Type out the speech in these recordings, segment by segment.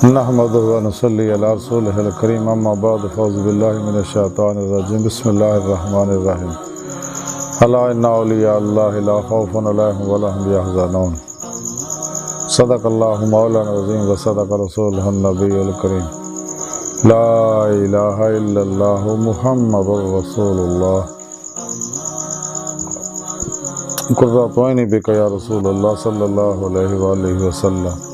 نحمدہ و نصلی علی رسولہ الکریم اما بعد فاعوذ باللہ من الشیطان الرجیم بسم اللہ الرحمن الرحیم الا ان اولیاء اللہ لا خوف علیہم ولا هم یحزنون صدق اللہ مولانا العظیم و صدق رسولہ النبی الکریم لا الہ الا اللہ محمد رسول اللہ قرۃ عینی بک یا رسول اللہ صلی اللہ علیہ وآلہ وسلم۔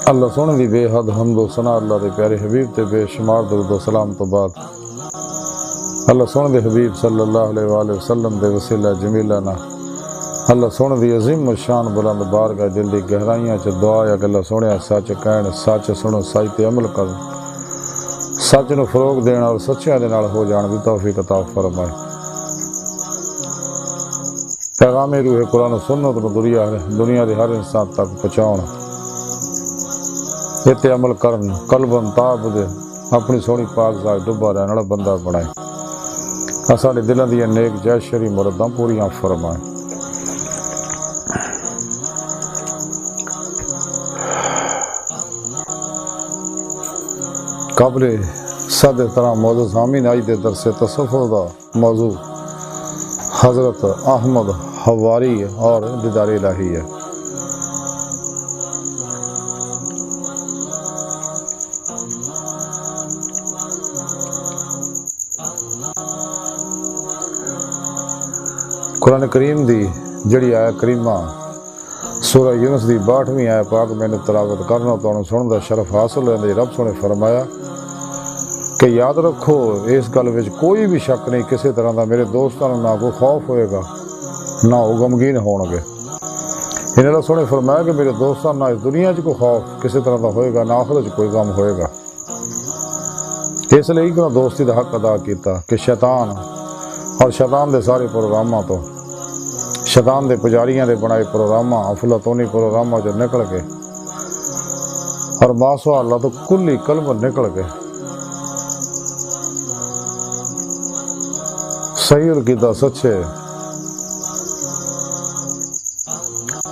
اللہ سونے دی بے حد حمد و ثنا اللہ دے پیارے حبیب تے بے شمار درود و سلام تو بعد اللہ سونے دے حبیب صلی اللہ علیہ وآلہ وسلم دے وسیلہ جمیلہ نا اللہ سونے دی عظیم و شان بلند بارگاہ دل دی گہرائیاں چ دعا ہے کہ اللہ سونے سچ کہن سچ سنو سچ تے عمل کر سچ نو فروغ دینا اور سچیاں دے نال ہو جان دی توفیق عطا فرمائے۔ پیغام روح قرآن و سنت نو دنیا دے ہر انسان تک پہنچاؤن تے عمل کرن قلباً تاب دے اپنی سونی پاک ذات ڈبا رہن والا بندہ بنائے ساڈے دلاں دی نیک جائز شرعی مراداں پوریاں فرمائے۔ قبل صد احترام موضوع سامعین آج دے درس تصوف دا موضوع حضرت احمد حواری اور دیدار الہی ہے۔ قرآن کریم دی جڑی آیا کریمہ سورہ یونس دی 62ویں آیا پاک میں نے تلاوت کرنا تو انہوں سنن دا شرف حاصل ہے۔ رب سنے فرمایا کہ یاد رکھو اس گل وچ کوئی بھی شک نہیں کسی طرح دا میرے دوستاں نہ کوئی خوف ہوئے گا نہ وہ غمگین ہون گے۔ انہیں اللہ سنے فرمایا کہ میرے دوستاں نہ اس دنیا چ کوئی خوف کسی طرح دا ہوئے گا نہ آخرت چ کوئی غم ہوئے گا۔ اس لیے کہ دوستی دا حق ادا کیتا کہ شیطان اور شیطان دے سارے پروگراماں تو شیطان دے پجاریاں دے بنائے پروگراماں افلاطونی پروگراماں جو نکل کے اور ماسوا اللہ تو کلی قلب نکل کے صحیح عقیدہ سچے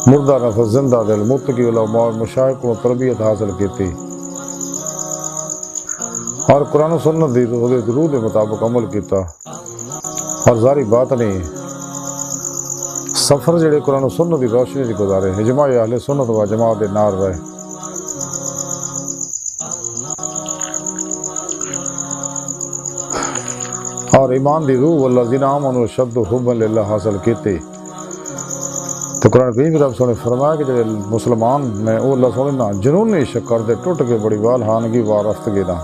مردہ نفس زندہ دل متقی علماء اور مشائخ کو تربیت حاصل کی تھی اور قرآن و سنت دی روح کے مطابق عمل کیتا اور ظاہری بات نہیں سفر جڑے قرآن و سنت دی روشنی دی گزارے اجماع اہل سنت و جماعت دے نال رہے اور ایمان دی روح والذین آمنوا اشد حبا للہ حاصل کیتی تو قرآن کریم رب سونے فرمایا کہ جڑے مسلمان نے وہ اللہ سونے نا جنون عشق کر دے ٹوٹ کے بڑی وال ہانگی وارفتگی دا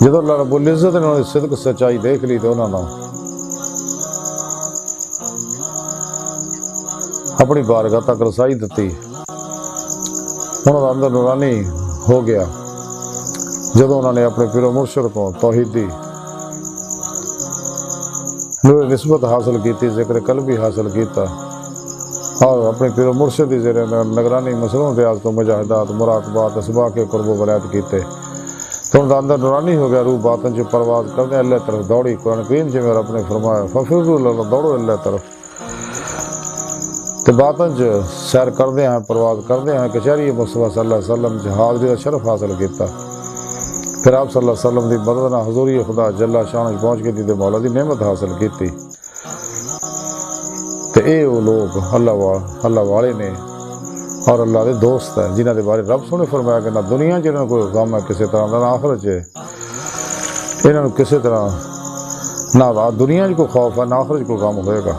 جدو اللہ رب العزت نے صدق سچائی دیکھ لی تو انہوں نے اپنی بارگاہ تک رسائی دیتی انہوں نے اندر نورانی ہو گیا جدو انہوں نے اپنے پیر و مرشد کو توحیدی نور نسبت حاصل کیتی ذکر قلبی حاصل کیتا اور اپنے پیر و مرشد دی زیر نگرانی مسلوں ریاض تو مجاہدات مراقبات اسباق کے قرب و ولایت کیتے تو ان کا اندر نورانی ہو گیا روح باطن جو پرواز کرنے اللہ طرف دوڑی قرآن کریم جو میرا اپنے فرمایا ففروا اللہ دوڑو اللہ طرف تو باطن جو سیر کردے ہیں پرواز کردے ہیں کچہری مصطفیٰ صلی اللہ علیہ وسلم حاضری کا شرف حاصل کیتا پھر آپ صلی اللہ علیہ وسلم دی مدد نہ حضوری خدا جل شان پہنچ کے دی مولا دی نعمت حاصل کیتی تو اے وہ لوگ اللہ والے نے اور اللہ دے دوست ہیں جنہاں دے بارے رب سنے فرمایا کہ نہ دنیا جنہاں کوئی غم ہے کسی طرح نہ آخرت چ انہوں کسی طرح نہ دنیا کوئی خوف ہے نہ آخرت کوئی غم ہوئے گا۔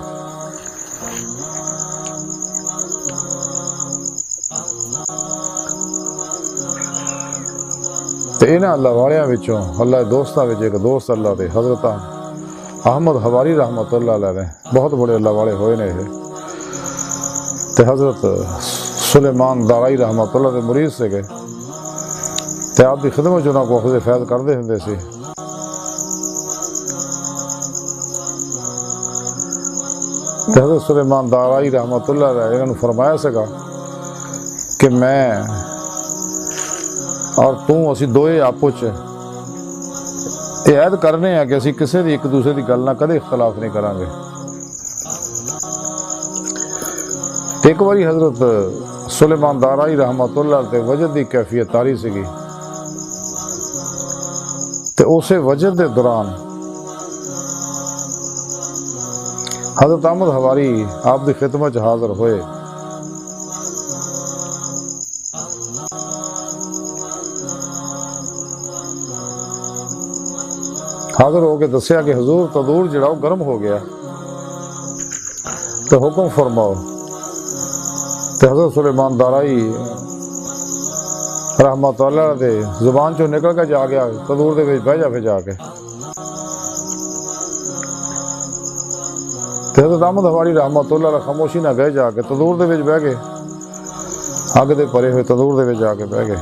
تو انہاں اللہ والیاں وچوں اللہ دے دوستاں وچ ایک دوست اللہ دے حضرت احمد حواری رحمت اللہ علیہ نے بہت بڑے اللہ والے ہوئے نے تے حضرت سلیمان دارائی رحمت اللہ دے مرید سے گئے تے آپ دی خدمت جو نہ کو خود فیض کردے ہندے سی تے حضرت سلیمان دارائی رحمت اللہ علیہ انہوں نے فرمایا سکا کہ میں اور اسی دوئے آپو چ یہ عہد کرنے ہیں کہ اسی کسی دی ایک دوسرے دی گل نہ کدے اختلاف نہیں کریں گے ਤੇ ਇੱਕ ਵਾਰੀ حضرت سلیمان دارائی رحمت اللہ تے وجد دی کیفیت تاری سیگی تے اسے وجد دے دوران حضرت احمد حواری آپ دی خدمت حاضر ہوئے. حاضر ہو کے دسیا کہ حضور تدور جڑا وہ گرم ہو گیا تو حکم فرماؤ. تو حضرت سلیمان دارائی رحمت اللہ دے زبان چوں نکل کے جا گیا تدور دے وچ بہ جا پھر جا کے. حضرت احمد حواری رحمت اللہ علیہ خاموشی نہ گئے جا کے تدور دے وچ بہ گئے اگ دے پرے ہوئے تدور دے وچ جا کے بہ گئے.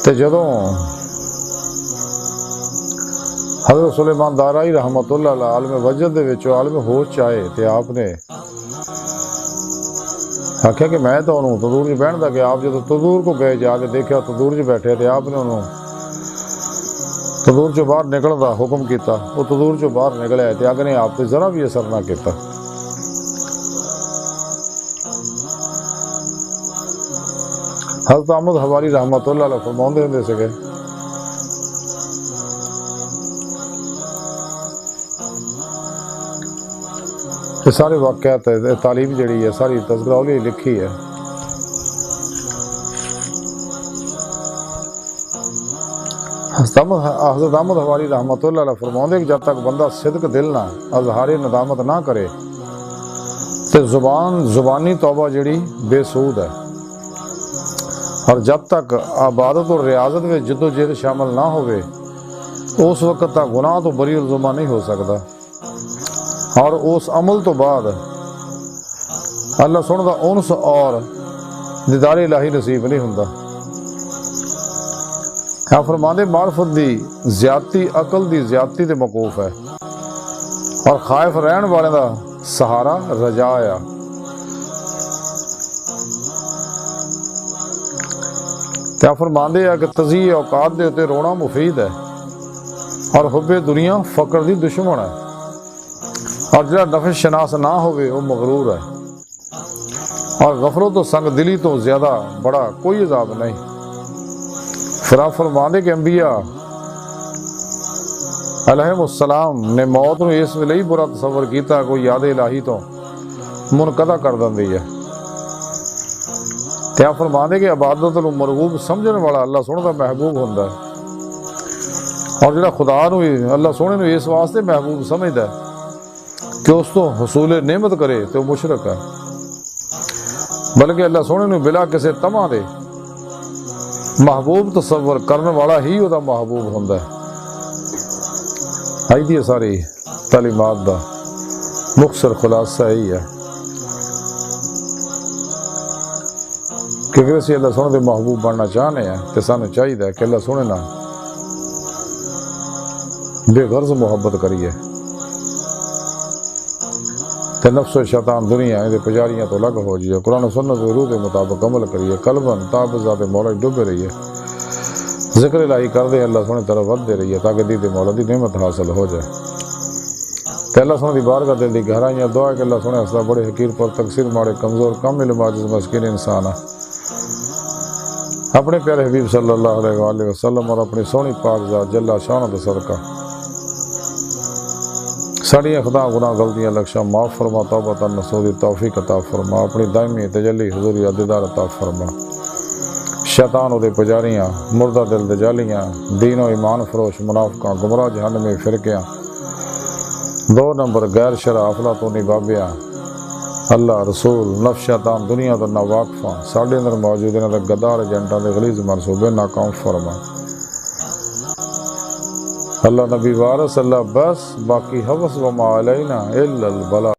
تے جدوں حضرت سلیمان دارائی رحمت اللہ علیہ عالم وجد دے وچ عالم ہوش آئے تے آپ نے آخیا کہ میں تو انہوں تدور چ بہن دا کہ آپ جدوں تدور کو گئے جا کے دیکھا تدور چ بیٹھے تے آپ نے انہوں تدور چوں باہر نکلਣ دا حکم کیتا. وہ تدور چوں باہر نکلیا تے اگ نے آپ تے ذرا بھی اثر نہ کیتا. حضرت احمد حواری رحمت اللہ علیہ فرماندے ہوندے سکے یہ سارے واقعات تعلیم جڑی ہے ساری تذکرہ اولیاء لکھی ہے. حضرت احمد حواری رحمت اللہ علیہ فرماندے کہ جب تک بندہ صدق دل نہ اظہار ندامت نہ کرے تو زبانی توبہ جڑی بے سود ہے. اور جب تک عبادت اور ریاضت میں جد و جہد شامل نہ ہوئے اس وقت تک گناہ تو بری الزمہ نہیں ہو سکتا. اور اس عمل تو بعد اللہ سن دا انس اور دیدار الہی نصیب نہیں ہوندا. فرماندے معرفت دی زیادتی عقل دی زیادتی تے موقوف ہے اور خائف رہن والے دا سہارا رجا آ. کیا فرماندے ہے کہ تضیع اوقات دے اتے رونا مفید ہے اور حب دنیا فقر دی دشمن ہے اور جڑا نفس شناس نہ ہوئے وہ مغرور ہے اور غفلت و سنگ دلی تو زیادہ بڑا کوئی عذاب نہیں. پھر آپ فرماندے کہ انبیاء علیہم السلام نے موت نو اس ویلے ہی برا تصور کیتا کوئی یاد الہی تو منقطع کر دندی ہے. تے آپ فرماندے کہ عبادت نو مرغوب سمجھن والا اللہ سونے دا محبوب ہوندا ہے اور جڑا خدا نو اللہ سونے نو اس واسطے محبوب سمجھدا ہے کہ اس تو حصول نعمت کرے تو مشرک ہے بلکہ اللہ سونے نو بلا کسے تماں دے محبوب تصور کرنے والا ہی وہ محبوب ہوندا ہے. آئی دی ساری تعلیمات دا مختصر خلاصہ ہی ہے کہ اگر اسی اللہ سونے دے محبوب بننا چاہنے ہیں تو سانو چاہیے کہ اللہ سونے نہ بے غرض محبت کریے تے نفس و شیطان دنیا دے پجاریاں تو الگ ہو جائے. قرآن و سنت و روح کے مطابق عمل کریے. قلباً تاب ذات مولا ڈوبے رہیے. ذکر الہی کر دے اللہ سونے طرف ود دے رہیے تاکہ دید مولا دی نعمت حاصل ہو جائے. تے اللہ سونے دی بارگاہ دل دی گہرائیاں دعا ہے کہ اللہ سونے اصلا بڑے حقیر پر تقصیر ماڑے کمزور کم علم عاجز مسکین انسان اپنے پیارے حبیب صلی اللہ علیہ وآلہ وسلم اور اپنی سونی پاک ذات جل شان دا صدقہ ساڑیاں خدا گناہ غلطیاں لکشاں معاف فرما توبہ نصوح توفیق عطا فرما اپنی دائمی تجلی حضوری دیدار عطا فرما. شیطان او دے پجاریاں مردہ دل دے جالیاں دین و ایمان فروش منافقاں گمراہ جہنمی فرقیاں 2 نمبر غیر شرع افلاطونی بابیاں اللہ رسول نفس شیطان دنیا دا ناواقفاں ساڑے اندر موجود انہاں دا غدار ایجنٹاں دے غلیظ منصوبے ناکام فرما. اللہ نبی وارث اللہ بس باقی حوث وما علینا الا البلاغ.